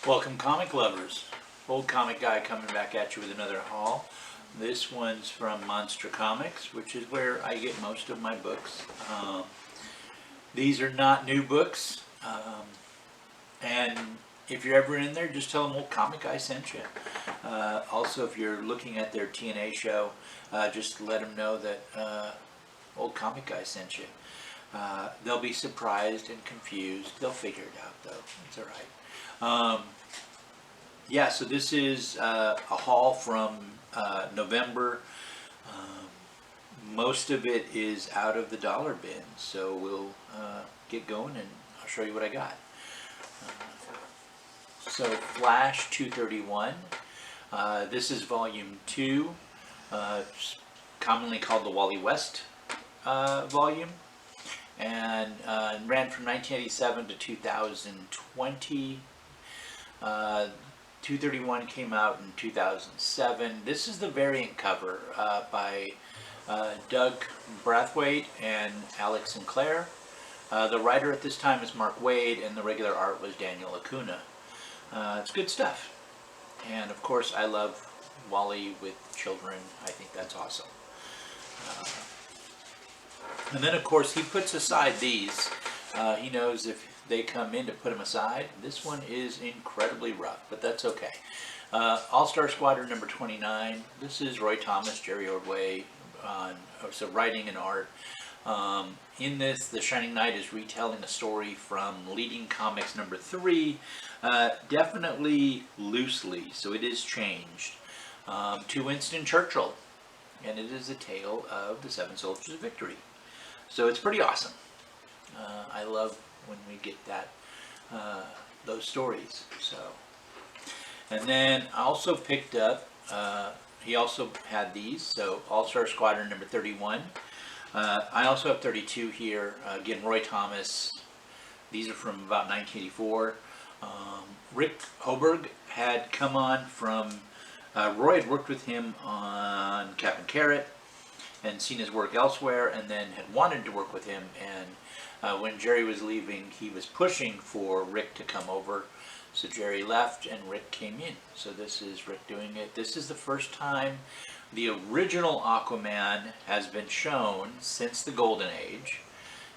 Welcome, comic lovers. Old Comic Guy coming back at you with another haul. This one's from Monster Comics, which is where I get most of my books. These are not new books, and if you're ever in there, just tell them Old Comic Guy sent you. Also, if you're looking at their TNA show, just let them know that Old Comic Guy sent you. They'll be surprised and confused. They'll figure it out, though. It's all right. Yeah, so this is a haul from November. Most of it is out of the dollar bin, so we'll get going and I'll show you what I got. So Flash 231. This is volume 2, commonly called the Wally West volume, and ran from 1987 to 2020. 231 came out in 2007. This is the variant cover by Doug Brathwaite and Alex Sinclair. The writer at this time is Mark Waid, and the regular art was Daniel Acuna. It's good stuff. And of course, I love Wally with children. I think that's awesome. And then, of course, he puts aside these. He knows if they come in to put them aside. This one is incredibly rough, but that's okay. All-Star Squadron number 29. This is Roy Thomas, Jerry Ordway, so writing and art. In this, The Shining Knight is retelling a story from Leading Comics number 3, definitely loosely, so it is changed, to Winston Churchill, and it is a tale of the 7 Soldiers of Victory. So it's pretty awesome. I love when we get that those stories. So, and then I also picked up. He also had these. So All-Star Squadron number 31. I also have 32 here. Again, Roy Thomas. These are from about 1984. Rick Hoberg had come on from. Roy had worked with him on Captain Carrot and seen his work elsewhere, and then had wanted to work with him. And when Jerry was leaving, he was pushing for Rick to come over. So Jerry left and Rick came in. So this is Rick doing it. This is the first time the original Aquaman has been shown since the Golden Age.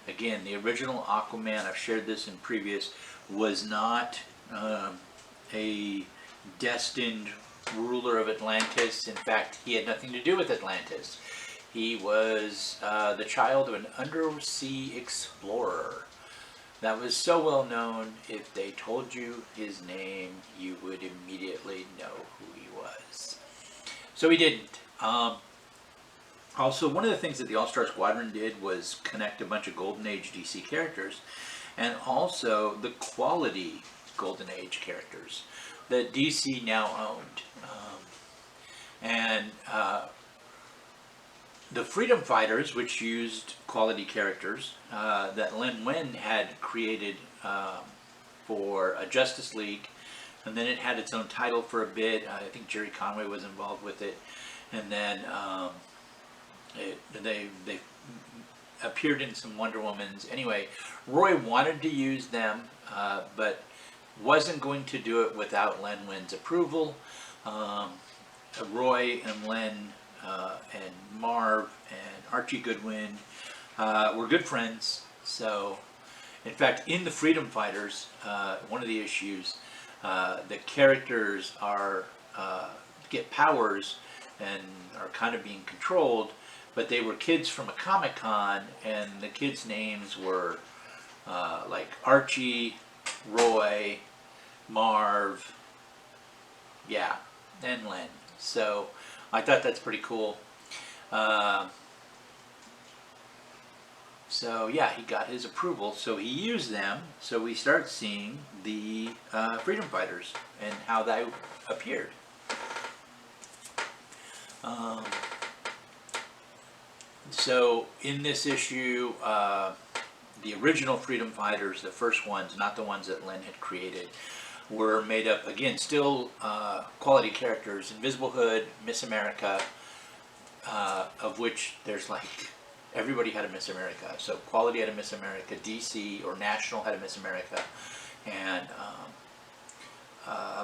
Again, the original Aquaman, I've shared this in previous, was not a destined ruler of Atlantis. In fact, he had nothing to do with Atlantis. He was the child of an undersea explorer. That was so well known, if they told you his name, you would immediately know who he was. So he didn't. Also, one of the things that the All-Star Squadron did was connect a bunch of Golden Age DC characters, and also the quality Golden Age characters that DC now owned. The Freedom Fighters, which used quality characters that Len Wein had created for a Justice League, and then it had its own title for a bit. I think Jerry Conway was involved with it, and then they appeared in some Wonder Womans. Anyway, Roy wanted to use them, but wasn't going to do it without Len Wein's approval. Roy and Len and Marv and Archie Goodwin were good friends. So, in fact, in the Freedom Fighters, one of the issues, the characters are get powers and are kind of being controlled, but they were kids from a Comic-Con, and the kids' names were like Archie, Roy, Marv, yeah, and Len. So I thought that's pretty cool. So yeah, he got his approval, so he used them. So we start seeing the Freedom Fighters and how they appeared. So in this issue, the original Freedom Fighters, the first ones, not the ones that Len had created, were made up, again, still quality characters. Invisible Hood, Miss America, of which there's like, everybody had a Miss America. So Quality had a Miss America, DC or National had a Miss America, and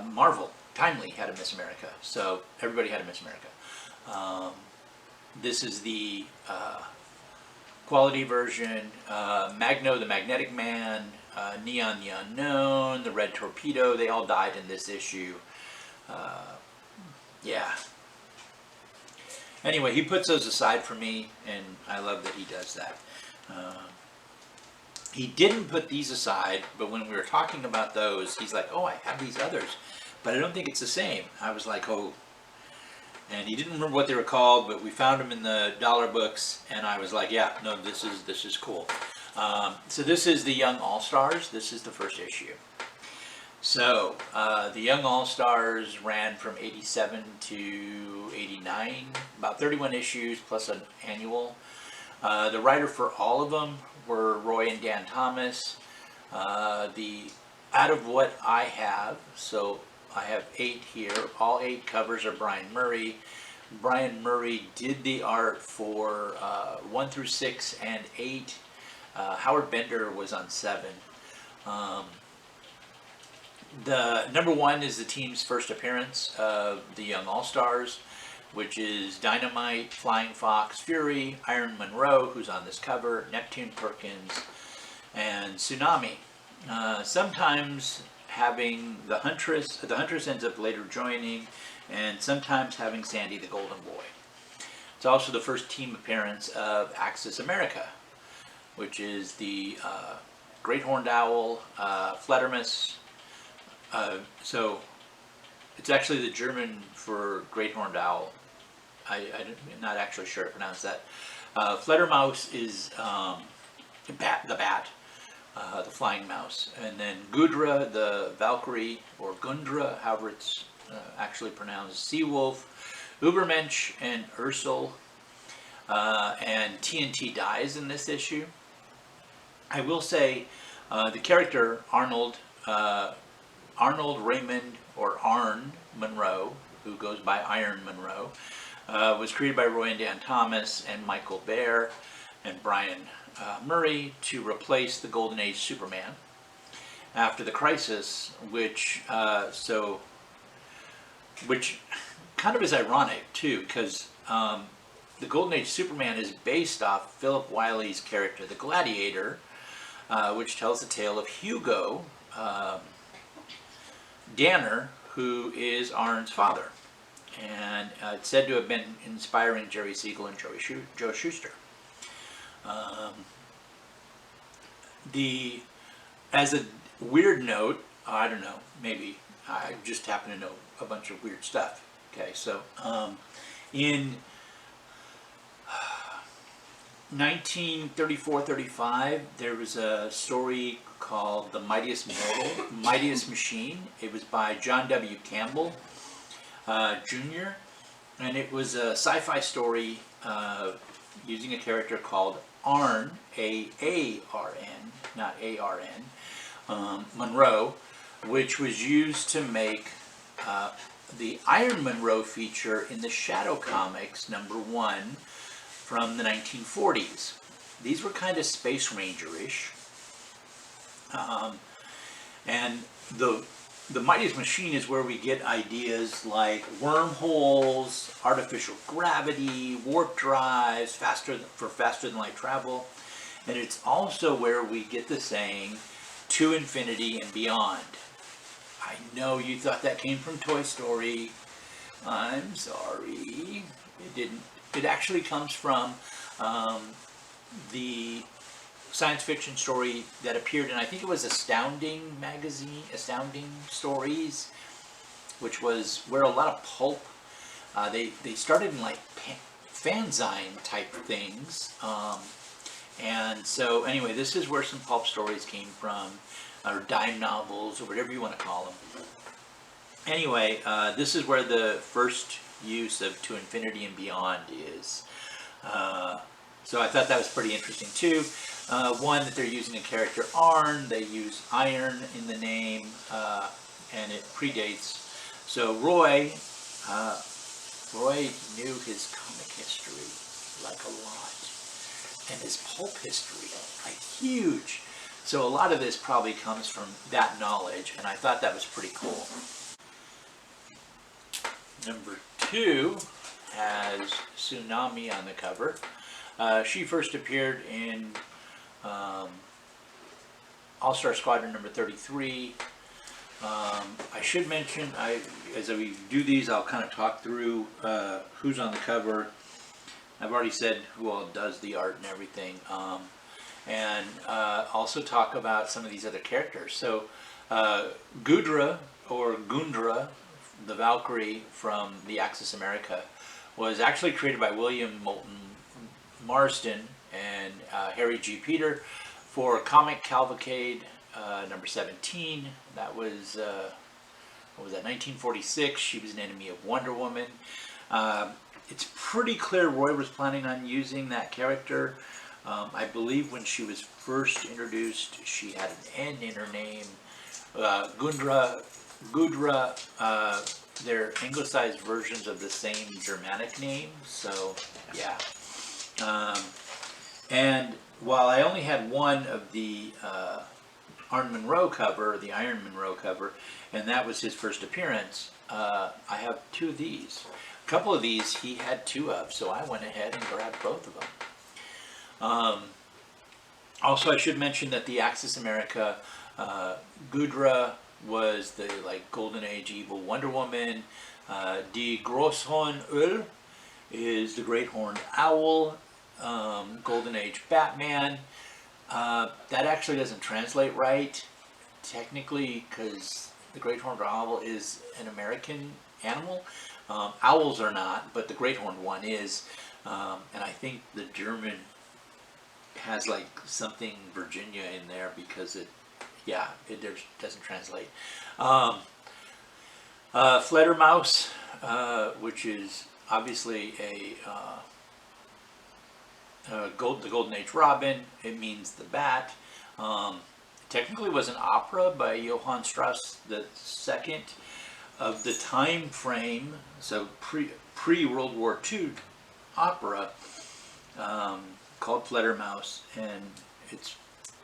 Marvel, Timely had a Miss America, so everybody had a Miss America. This is the quality version. Magno, the Magnetic Man, Neon the Unknown, the Red Torpedo, they all died in this issue. Yeah. Anyway, he puts those aside for me, and I love that he does that. He didn't put these aside, but when we were talking about those, he's like, oh, I have these others, but I don't think it's the same. I was like, oh. And he didn't remember what they were called, but we found them in the dollar books, and I was like, yeah, no, this is cool. So this is the Young All-Stars. This is the first issue. So the Young All-Stars ran from 87 to 89, about 31 issues plus an annual. The writer for all of them were Roy and Dan Thomas. Out of what I have, so I have 8 here. All 8 covers are Brian Murray. Brian Murray did the art for 1 through 6 and 8. Howard Bender was on 7. The number 1 is the team's first appearance of the Young All-Stars, which is Dynamite, Flying Fox, Fury, Iron Monroe, who's on this cover, Neptune Perkins, and Tsunami. Sometimes having the Huntress ends up later joining, and sometimes having Sandy the Golden Boy. It's also the first team appearance of Axis America, which is the Great Horned Owl, Fledermaus. So it's actually the German for Great Horned Owl. I'm not actually sure how to pronounce that. Fledermaus is the bat, the flying mouse. And then Gudra, the Valkyrie, or Gundra, however it's actually pronounced, Seawolf, Ubermensch, and Ursel. And TNT dies in this issue. I will say the character Arnold Raymond, or Arn Monroe, who goes by Iron Monroe, was created by Roy and Dan Thomas and Michael Baer and Brian Murray to replace the Golden Age Superman after the Crisis, which kind of is ironic too, because the Golden Age Superman is based off Philip Wiley's character, the Gladiator, which tells the tale of Hugo Danner, who is Arn's father, and it's said to have been inspiring Jerry Siegel and Joe Shuster. As a weird note, I don't know, maybe I just happen to know a bunch of weird stuff. Okay, so in 1934-35, there was a story called The Mightiest Machine. It was by John W. Campbell Jr., and it was a sci-fi story using a character called Arn, A-A-R-N, not A-R-N, Monroe, which was used to make the Iron Monroe feature in the Shadow Comics #1 from the 1940s. These were kind of Space Ranger-ish. And the Mightiest Machine is where we get ideas like wormholes, artificial gravity, warp drives, faster than light travel. And it's also where we get the saying, to infinity and beyond. I know you thought that came from Toy Story. I'm sorry. It didn't. It actually comes from the science fiction story that appeared in, I think it was Astounding magazine, Astounding Stories, which was where a lot of pulp, they started in like fanzine type things. And so anyway, this is where some pulp stories came from, or dime novels, or whatever you want to call them. Anyway, this is where the first use of To Infinity and Beyond is. So I thought that was pretty interesting too. One, that they're using a character Arn, they use iron in the name, and it predates. So Roy knew his comic history like a lot, and his pulp history like huge. So a lot of this probably comes from that knowledge, and I thought that was pretty cool. Number 2 has Tsunami on the cover. She first appeared in All-Star Squadron number 33. I should mention, as we do these, I'll kind of talk through who's on the cover. I've already said who all does the art and everything. And also talk about some of these other characters. So Gudra, or Gundra, the Valkyrie from the Axis America, was actually created by William Moulton Marsden and Harry G. Peter for Comic Cavalcade number 17. That was, what was that, 1946. She was an enemy of Wonder Woman. It's pretty clear Roy was planning on using that character. I believe when she was first introduced, she had an N in her name. Gudra, they're anglicized versions of the same Germanic name, so yeah. And while I only had one of the Arn Monroe cover, the Iron Monroe cover, and that was his first appearance, I have 2 of these. A couple of these he had 2 of, so I went ahead and grabbed both of them. Also, I should mention that the Axis America, Gudra was the Golden Age evil Wonder Woman. Die Großhorn Öl is the Great Horned Owl, Golden Age Batman. That actually doesn't translate right, technically, because the Great Horned Owl is an American animal. Owls are not, but the Great Horned one is. And I think the German has something Virginia in there because it doesn't translate. Fledermaus, which is obviously the Golden Age Robin. It means the bat. Technically was an opera by Johann Strauss II of the time frame, so pre-World War II opera, called Fledermaus, and it's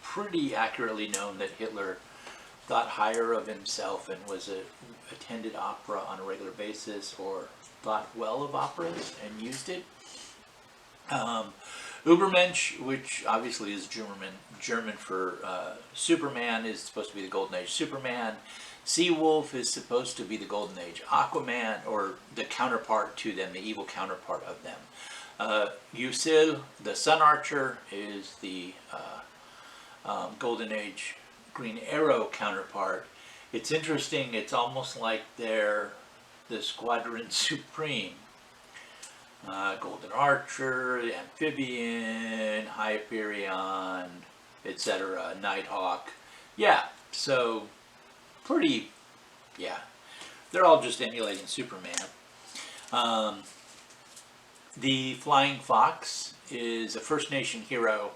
pretty accurately known that Hitler thought higher of himself and attended opera on a regular basis, or thought well of operas and used it. Übermensch, which obviously is German for Superman, is supposed to be the Golden Age Superman. Seawolf is supposed to be the Golden Age Aquaman, or the counterpart to them, the evil counterpart of them. Usil, the Sun Archer, is the Golden Age Green Arrow counterpart. It's interesting, it's almost like they're the Squadron Supreme. Golden Archer, Amphibian, Hyperion, etc., Nighthawk. Yeah, so pretty, yeah. They're all just emulating Superman. The Flying Fox is a First Nation hero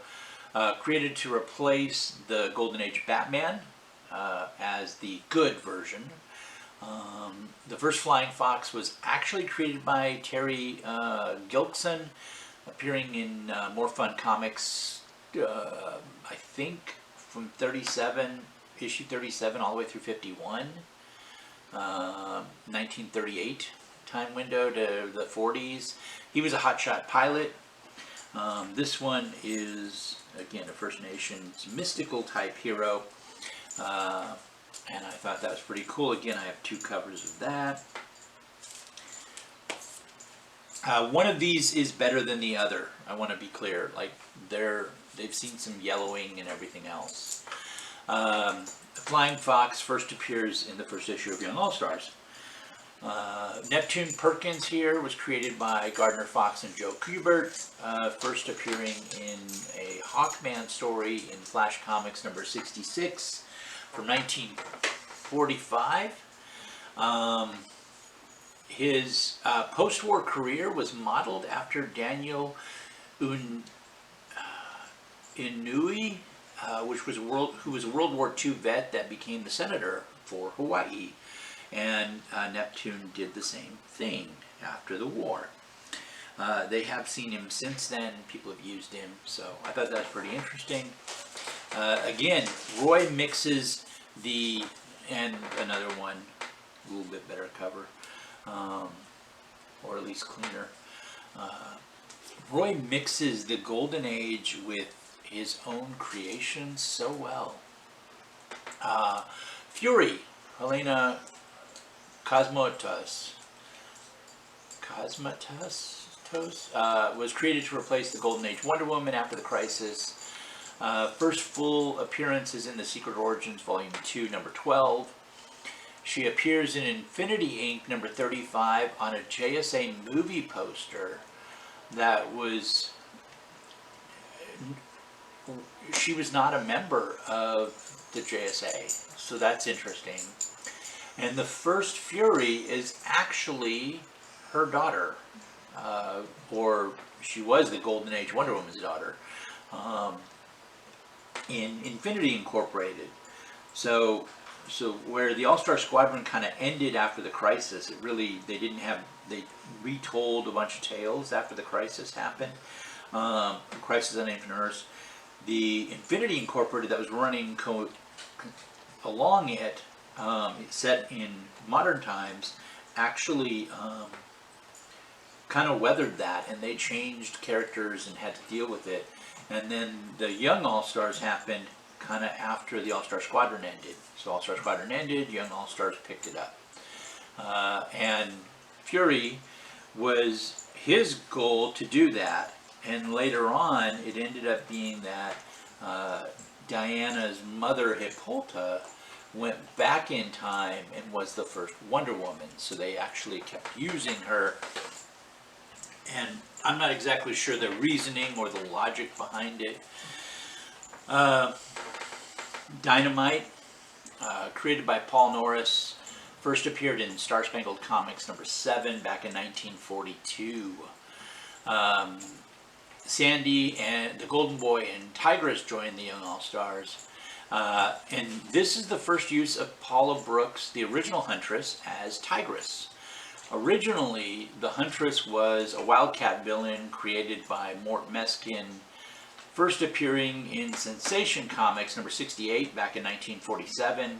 created to replace the Golden Age Batman as the good version. The first Flying Fox was actually created by Terry Gilkson, appearing in More Fun Comics, I think from issue 37 all the way through 51, 1938 time window to the 40s. He was a hotshot pilot. This one is, again, a First Nations mystical type hero. And I thought that was pretty cool. Again, I have 2 covers of that. One of these is better than the other. I want to be clear. They've seen some yellowing and everything else. The Flying Fox first appears in the first issue of Young All-Stars. Neptune Perkins here was created by Gardner Fox and Joe Kubert, first appearing in a Hawkman story in Flash Comics number 66 from 1945. His post-war career was modeled after Daniel Inouye, who was a World War II vet that became the senator for Hawaii. And Neptune did the same thing after the war. They have seen him since then. People have used him, so I thought that was pretty interesting. Again, Roy mixes the, and another one, a little bit better cover, or at least cleaner. Roy mixes the Golden Age with his own creations so well. Fury, Helena Cosmatos, was created to replace the Golden Age Wonder Woman after the Crisis. First full appearance is in The Secret Origins, Volume 2, number 12. She appears in Infinity Inc. number 35 on a JSA movie poster that was... She was not a member of the JSA, so that's interesting. And the first Fury is actually her daughter, or she was the Golden Age Wonder Woman's daughter, in Infinity Incorporated. So where the All-Star Squadron kind of ended after the Crisis, they retold a bunch of tales after the Crisis happened. Crisis on Infinite Earths. The Infinity Incorporated that was running along it, set in modern times, actually kind of weathered that, and they changed characters and had to deal with it. And then the Young All-Stars happened kind of after the All-Star Squadron ended. So All-Star Squadron ended, Young All-Stars picked it up. And Fury was his goal to do that. And later on, it ended up being that Diana's mother, Hippolyta, went back in time and was the first Wonder Woman. So they actually kept using her. And I'm not exactly sure the reasoning or the logic behind it. Dynamite, created by Paul Norris, first appeared in Star Spangled Comics number 7 back in 1942. Sandy and the Golden Boy and Tigress joined the Young All-Stars. And this is the first use of Paula Brooks, the original Huntress, as Tigress. Originally, the Huntress was a Wildcat villain created by Mort Meskin, first appearing in Sensation Comics number 68 back in 1947.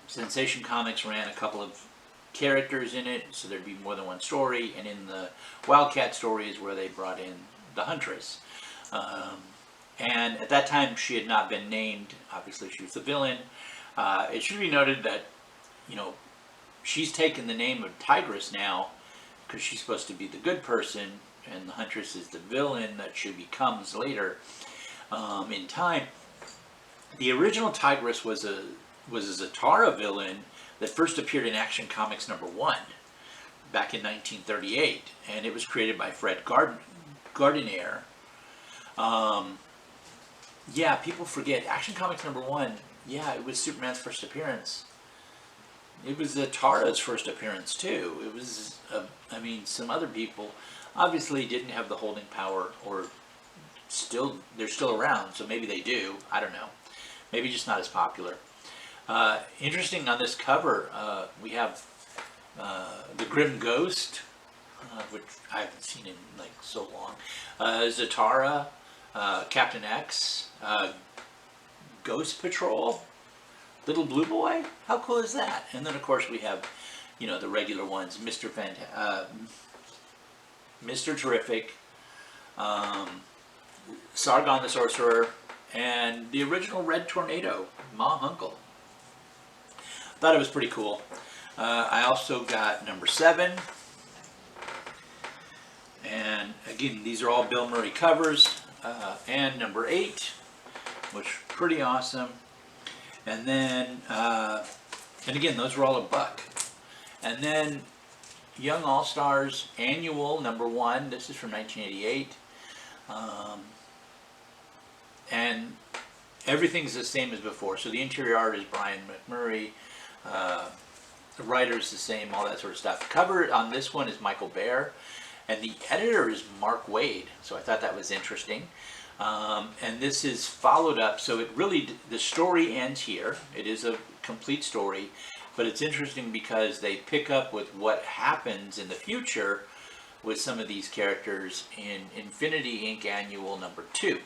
Sensation Comics ran a couple of characters in it, so there'd be more than one story, and in the Wildcat story is where they brought in the Huntress. And at that time, she had not been named. Obviously, she was the villain. It should be noted that, she's taken the name of Tigress now because she's supposed to be the good person, and the Huntress is the villain that she becomes later in time. The original Tigress was a Zatara villain that first appeared in Action Comics number 1 back in 1938, and it was created by Fred Gardiner. Yeah, people forget. Action Comics number 1, yeah, it was Superman's first appearance. It was Zatara's first appearance, too. It was, some other people obviously didn't have the holding power, or they're still around, so maybe they do. I don't know. Maybe just not as popular. Interesting on this cover, we have the Grim Ghost, which I haven't seen in so long. Zatara, Captain X, Ghost Patrol, Little Blue Boy. How cool is that? And then of course we have, the regular ones: Mr. Terrific, Sargon the Sorcerer, and the original Red Tornado, Ma Hunkel. Thought it was pretty cool. I also got number 7. And again, these are all Bill Murray covers. And number 8, which is pretty awesome. And then, and again, those were all $1. And then Young All-Stars Annual number 1. This is from 1988. And everything's the same as before. So the interior art is Brian McMurray. The writer's the same, all that sort of stuff. The cover on this one is Michael Baer, and the editor is Mark Waid. So I thought that was interesting. And this is followed up, so the story ends here. It is a complete story, but it's interesting because they pick up with what happens in the future with some of these characters in Infinity Inc. Annual number 2.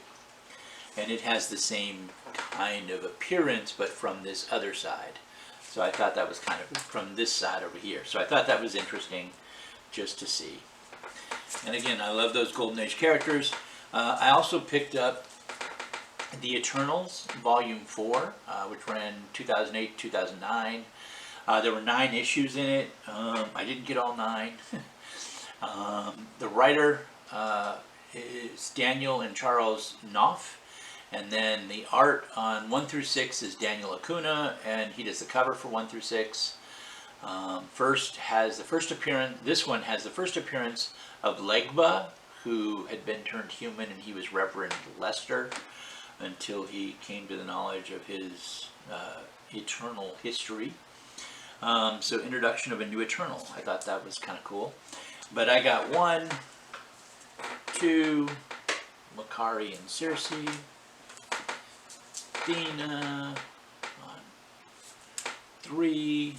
and it has the same kind of appearance, but from this other side. So I thought that was kind of from this side over here. So I thought that was interesting just to see. And again, I love those Golden Age characters. I also picked up The Eternals, Volume 4, which ran 2008, 2009. There were 9 issues in it. I didn't get all 9. The writer is Daniel and Charles Knopf. And then the art on 1 through 6 is Daniel Acuna, and he does the cover for 1 through 6. This one has the first appearance of Legba, who had been turned human, and he was Reverend Lester until he came to the knowledge of his eternal history. So introduction of a new Eternal. I thought that was kind of cool. But I got 1, 2, Makari and Circe, Athena, 3,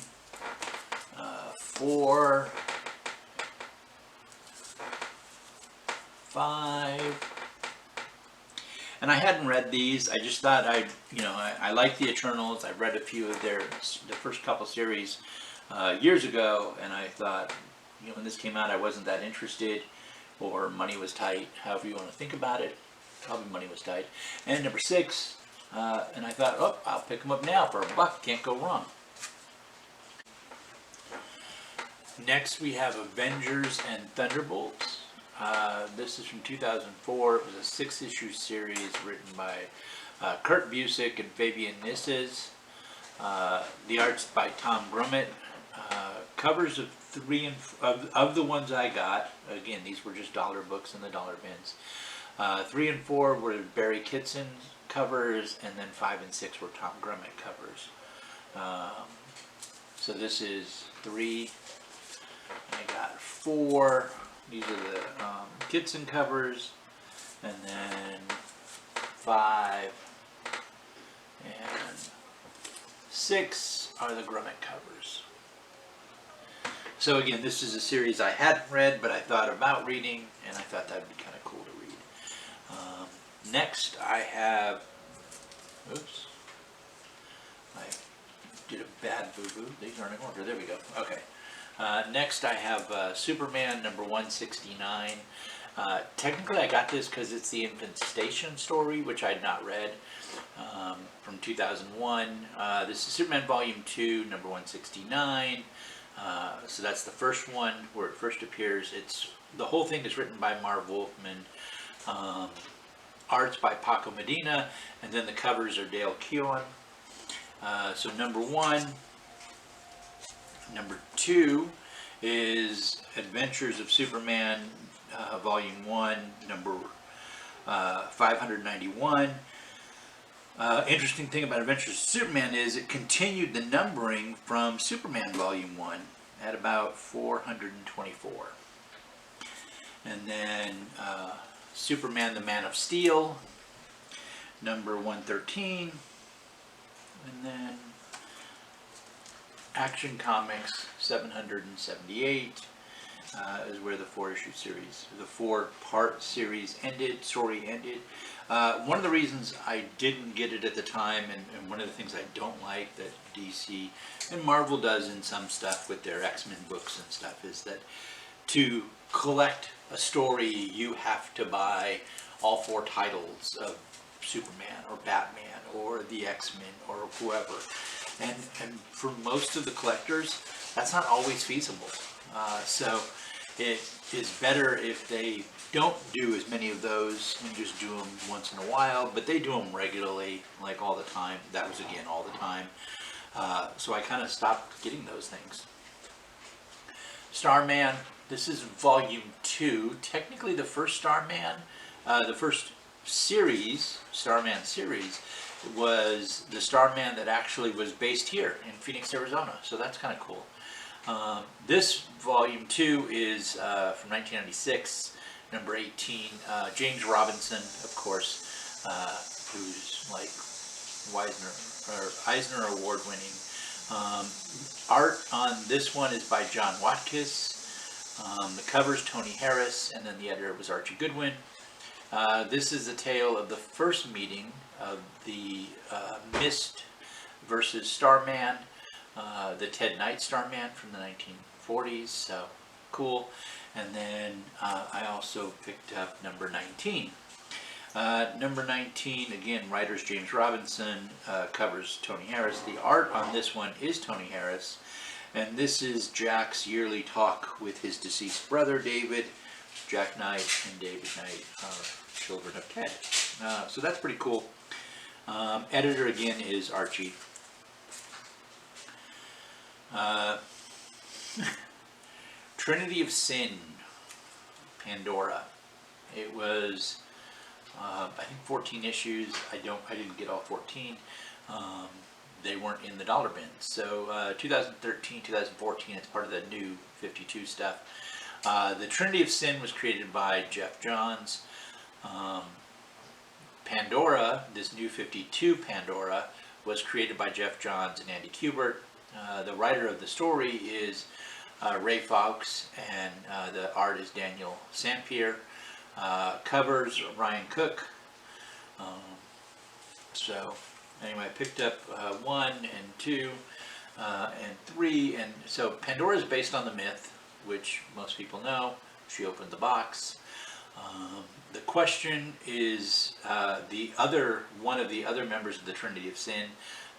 4, 5, and I hadn't read these. I just thought I like the Eternals. I read a few of the first couple series years ago, and I thought, when this came out, I wasn't that interested, or money was tight. However you want to think about it, probably money was tight. And number 6. And I thought, oh, I'll pick them up now for $1. Can't go wrong. Next, we have Avengers and Thunderbolts. This is from 2004. It was a 6-issue series written by Kurt Busiek and Fabian Nisses. The art's by Tom Grummett. Covers of 3 of the ones I got. Again, these were just dollar books in the dollar bins. 3 and 4 were Barry Kitson covers, and then 5 and 6 were Tom Grummett covers. So this is 3. I got 4. These are the Kitson covers, and then 5 and 6 are the Grummett covers. So again, this is a series I hadn't read, but I thought about reading, and I thought that would be kind of cool to read. Next, I have, oops, I did a bad boo-boo. These aren't in order. There we go. Okay. Next, I have Superman number 169. Technically, I got this because it's the Infestation story, which I had not read, from 2001. This is Superman Volume 2, number 169. So that's the first one where it first appears. The whole thing is written by Marv Wolfman. Arts by Paco Medina, and then the covers are Dale Keown. So number 1. Number 2 is Adventures of Superman, Volume 1, number 591. Interesting thing about Adventures of Superman is it continued the numbering from Superman Volume 1 at about 424. And then Superman the Man of Steel, number 113. And then Action Comics 778 is where the 4-issue series, the 4-part series story ended. One of the reasons I didn't get it at the time, and one of the things I don't like that DC and Marvel does in some stuff with their X-Men books and stuff, is that to collect a story you have to buy all 4 titles of Superman or Batman or the X-Men or whoever. And for most of the collectors, that's not always feasible. So it is better if they don't do as many of those and just do them once in a while, but they do them regularly, like all the time. That was, again, all the time. So I kind of stopped getting those things. Starman, this is Volume 2. Technically the first Starman, the first series, Starman series, was the Starman that actually was based here in Phoenix, Arizona. So that's kind of cool. This Volume 2 is from 1996, number 18. James Robinson, of course, who's like Eisner Award winning. Art on this one is by John Watkiss. The cover's Tony Harris, and then the editor was Archie Goodwin. This is the tale of the first meeting of the Mist versus Starman, the Ted Knight Starman from the 1940s, so cool. And then I also picked up number 19. Number 19, again, writers James Robinson, covers Tony Harris. The art on this one is Tony Harris, and this is Jack's yearly talk with his deceased brother David. Jack Knight and David Knight are children of Ted. So that's pretty cool. Editor again is Archie. Trinity of Sin, Pandora. It was, I think 14 issues. I didn't get all 14. They weren't in the dollar bin. So 2013, 2014, it's part of the new 52 stuff. The Trinity of Sin was created by Jeff Johns. Pandora, this new 52 Pandora, was created by Jeff Johns and Andy Kubert. The writer of the story is Ray Fawkes, and the art is Daniel Sampere. Covers Ryan Cook. So anyway, I picked up 1 and 2 and 3, and so Pandora is based on the myth, which most people know. She opened the box. The question is one of the other members of the Trinity of Sin.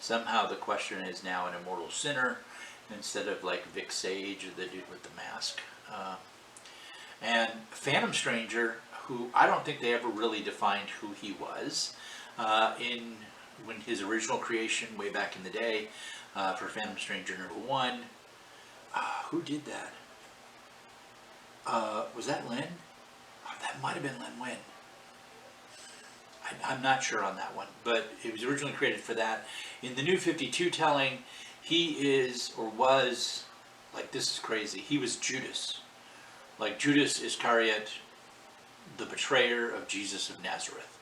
Somehow the question is now an immortal sinner instead of like Vic Sage or the dude with the mask. And Phantom Stranger, who I don't think they ever really defined who he was when his original creation way back in the day for Phantom Stranger #1. Who did that? Was that Lin? That might have been Lin Win. I'm not sure on that one, but it was originally created for that. In the new 52 telling, he is, or was, like, this is crazy, he was Judas. Like Judas Iscariot, the betrayer of Jesus of Nazareth,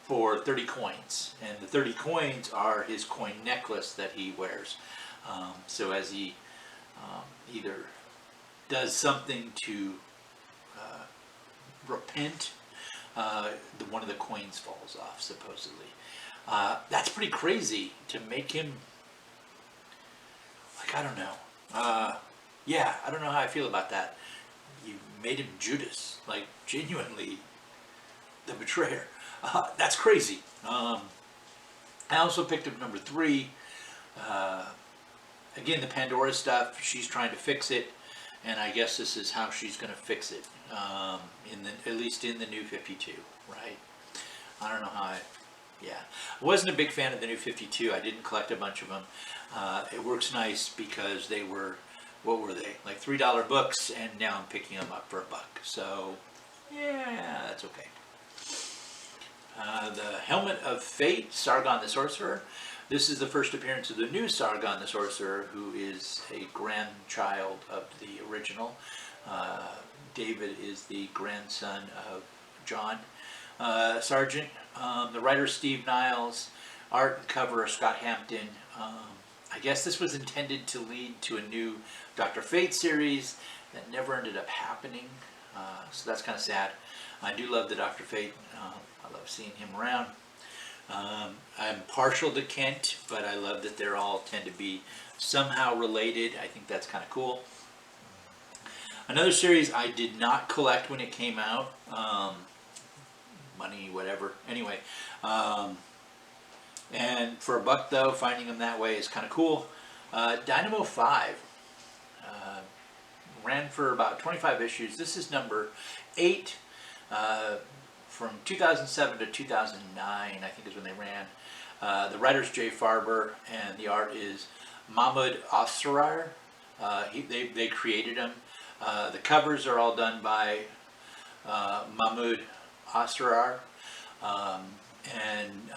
for 30 coins. And the 30 coins are his coin necklace that he wears. So as he either does something to repent, one of the coins falls off, supposedly. That's pretty crazy to make him, like, I don't know. Yeah, I don't know how I feel about that. You made him Judas, like, genuinely the betrayer. That's crazy. I also picked up number 3. Again, the Pandora stuff, she's trying to fix it, and I guess this is how she's going to fix it, at least in the new 52, right? I don't know how yeah. I wasn't a big fan of the new 52. I didn't collect a bunch of them. It works nice because they were, what were they? Like $3 books, and now I'm picking them up for $1. So, yeah, that's okay. The Helmet of Fate, Sargon the Sorcerer. This is the first appearance of the new Sargon the Sorcerer, who is a grandchild of the original. David is the grandson of John Sargent. The writer Steve Niles, art and cover Scott Hampton. I guess this was intended to lead to a new Dr. Fate series that never ended up happening, so that's kind of sad. I do love the Dr. Fate. I love seeing him around. I'm partial to Kent, but I love that they're all tend to be somehow related. I think that's kind of cool. Another series I did not collect when it came out. Money, whatever. Anyway, and for $1 though, finding them that way is kind of cool. Dynamo 5 ran for about 25 issues. This is number 8. From 2007 to 2009, I think is when they ran. The writer's Jay Farber, and the art is Mahmoud Asrar. They created him. The covers are all done by Mahmoud Asrar, and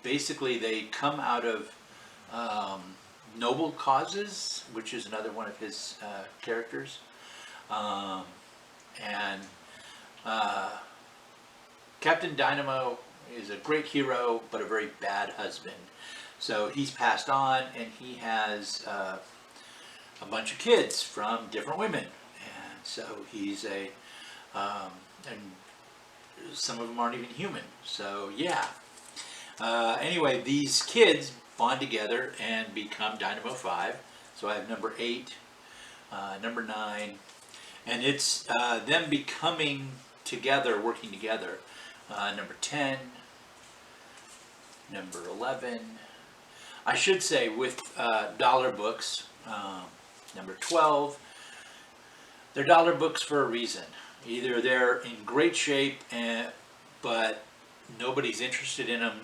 basically they come out of Noble Causes, which is another one of his characters, and Captain Dynamo is a great hero, but a very bad husband. So he's passed on, and he has a bunch of kids from different women. And so he's a and some of them aren't even human. So yeah. Anyway, these kids bond together and become Dynamo 5. So I have number 8, number 9, and it's them becoming together, working together. Number 10, number 11. I should say with dollar books, number 12. They're dollar books for a reason. Either they're in great shape, but nobody's interested in them.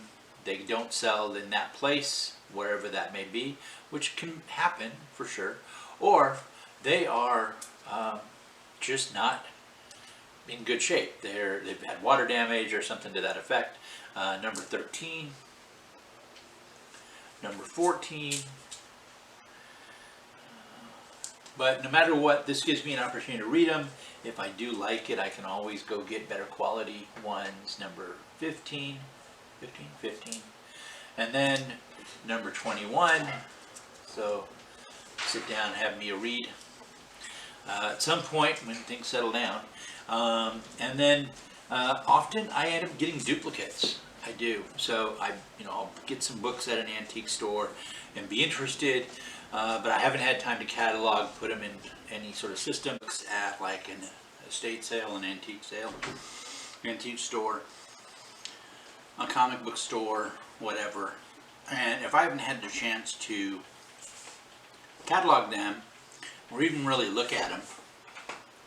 They don't sell in that place, wherever that may be, which can happen for sure. Or they are just not in good shape. They've had water damage or something to that effect. Number 13, number 14. But no matter what, this gives me an opportunity to read them. If I do like it, I can always go get better quality ones. Number 15. And then number 21. So sit down and have me a read at some point when things settle down. And then often I end up getting duplicates. I do. So I'll get some books at an antique store and be interested, but I haven't had time to catalog, put them in any sort of system at like an estate sale, an antique sale, antique store, a comic book store, whatever. And if I haven't had the chance to catalog them or even really look at them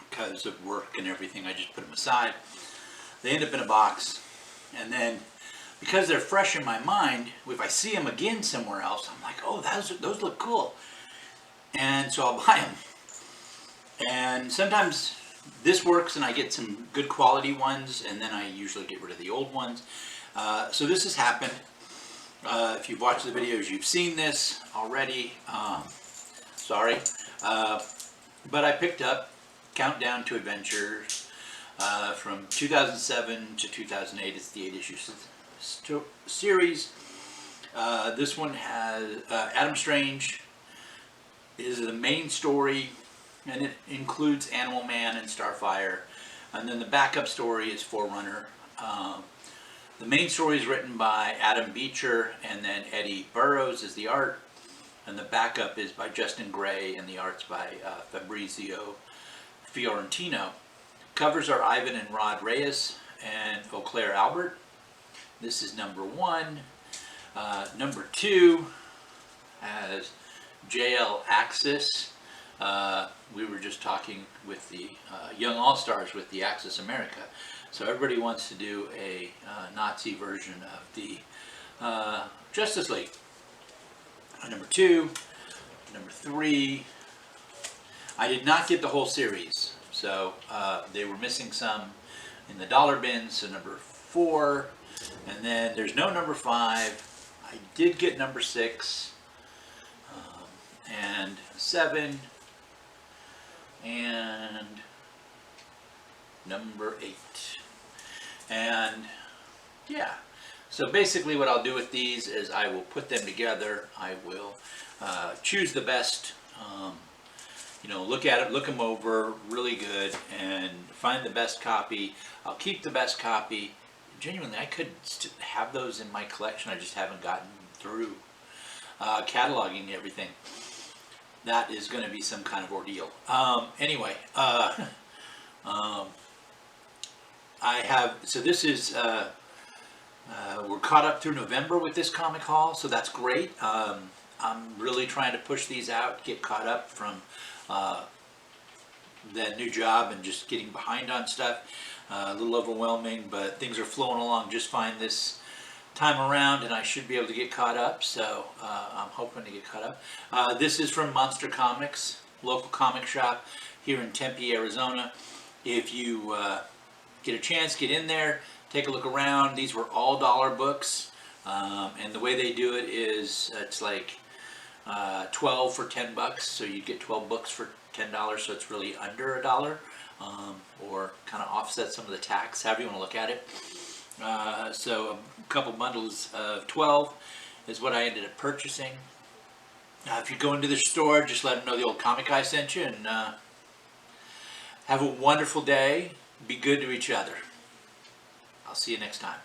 because of work and everything, I just put them aside. They end up in a box, and then because they're fresh in my mind, if I see them again somewhere else, I'm like, oh, those look cool, and so I'll buy them. And sometimes this works and I get some good quality ones, and then I usually get rid of the old ones. So this has happened. If you've watched the videos, you've seen this already. Sorry. But I picked up Countdown to Adventures from 2007 to 2008. It's the 8-issue series. This one has Adam Strange is the main story, and it includes Animal Man and Starfire. And then the backup story is Forerunner. The main story is written by Adam Beecher, and then Eddie Burrows is the art. And the backup is by Justin Gray, and the art's by Fabrizio Fiorentino. Covers are Ivan and Rod Reyes and Eau Claire Albert. This is number 1. Number 2 has JL Axis. We were just talking with the Young All-Stars with the Axis America. So everybody wants to do a Nazi version of the Justice League. Number 2, number 3. I did not get the whole series, so they were missing some in the dollar bin. So number 4, and then there's no number 5. I did get number 6, and 7, and number 8. And yeah, so basically what I'll do with these is I will put them together. I will choose the best, look at it, look them over really good, and find the best copy. I'll keep the best copy. Genuinely, I could have those in my collection. I just haven't gotten through cataloging everything. That is going to be some kind of ordeal. Anyway, I have, so this is, we're caught up through November with this comic haul, so that's great. I'm really trying to push these out, get caught up from that new job and just getting behind on stuff. A little overwhelming, but things are flowing along just fine this time around, and I should be able to get caught up, so I'm hoping to get caught up. This is from Monster Comics, local comic shop here in Tempe, Arizona. If you get a chance, get in there, take a look around. These were all dollar books, and the way they do it is it's like 12 for 10 bucks, so you get 12 books for $10, so it's really under $1, or kind of offset some of the tax, however you want to look at it. So a couple bundles of 12 is what I ended up purchasing. If you go into the store, just let them know the old comic guy sent you, and have a wonderful day. Be good to each other. I'll see you next time.